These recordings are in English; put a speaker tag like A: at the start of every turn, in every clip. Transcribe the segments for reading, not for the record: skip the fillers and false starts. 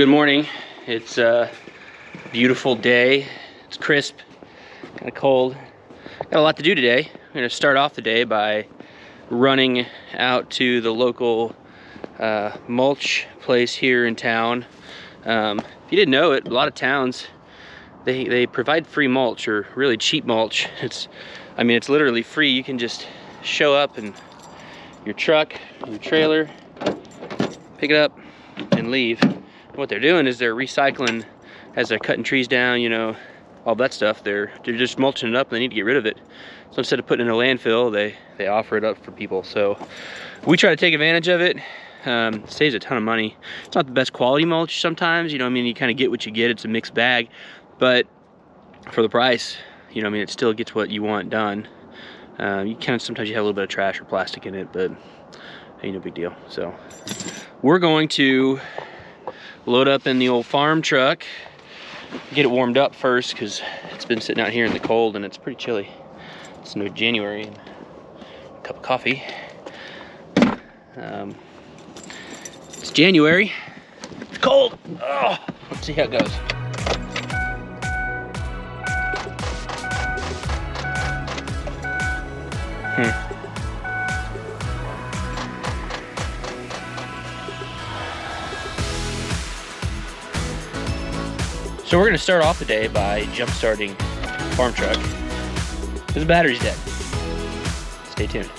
A: Good morning. It's a beautiful day. It's crisp, kind of cold. Got a lot to do today. I'm gonna start off the day by running out to the local mulch place here in town. If you didn't know it, a lot of towns, they provide free mulch, or really cheap mulch. It's literally free. You can just show up in your truck, your trailer, pick it up and leave. What they're doing is they're recycling as they're cutting trees down, you know, all that stuff. They're just mulching it up and they need to get rid of it. So instead of putting it in a landfill, they offer it up for people. So we try to take advantage of it. Saves a ton of money. It's not the best quality mulch sometimes, you know, you kind of get what you get. It's a mixed bag, but for the price, you know, it still gets what you want done. Sometimes you have a little bit of trash or plastic in it, but ain't no big deal. So we're going to load up in the old farm truck, get it warmed up first, because it's been sitting out here in the cold and it's pretty chilly. It's no January. And a cup of coffee. It's January. It's cold. Oh, let's see how it goes. So we're gonna start off the day by jump starting the farm truck because the battery's dead. Stay tuned.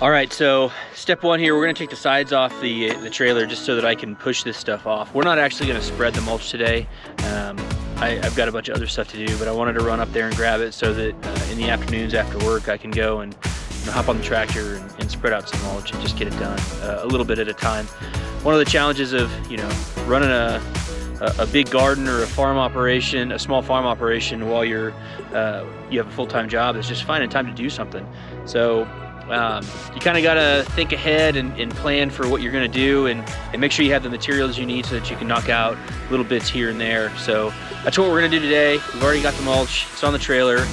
A: All right, so step one here, we're gonna take the sides off the trailer just so that I can push this stuff off. We're not actually gonna spread the mulch today. I've got a bunch of other stuff to do, but I wanted to run up there and grab it so that in the afternoons after work, I can go and hop on the tractor and spread out some mulch and just get it done a little bit at a time. One of the challenges of running a a big garden or a farm operation, a small farm operation, while you have a full-time job, is just finding time to do something. So you kind of got to think ahead and plan for what you're going to do, and make sure you have the materials you need so that you can knock out little bits here and there. So that's what we're going to do today. We've already got the mulch. It's on the trailer.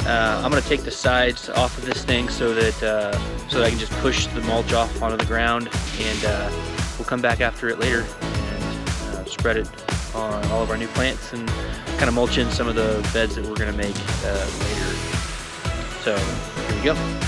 A: I'm going to take the sides off of this thing so that I can just push the mulch off onto the ground, and we'll come back after it later and spread it on all of our new plants and kind of mulch in some of the beds that we're going to make later. So here we go.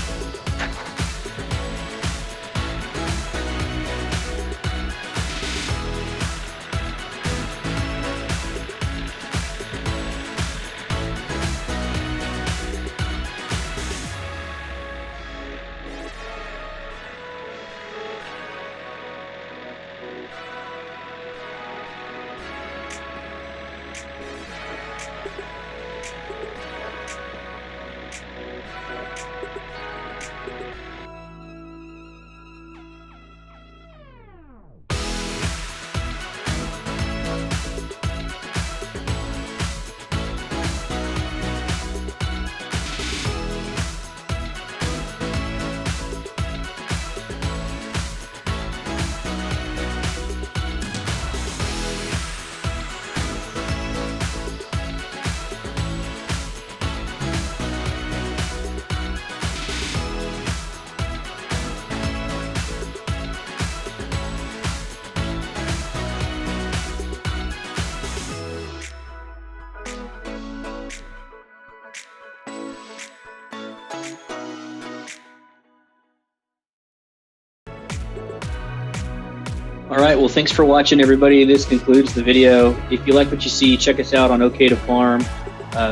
A: All right, well, thanks for watching, everybody. This concludes the video. If you like what you see, check us out on OK to Farm,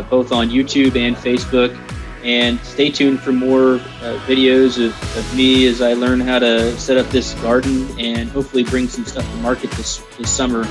A: both on YouTube and Facebook. And stay tuned for more videos of me as I learn how to set up this garden and hopefully bring some stuff to market this summer.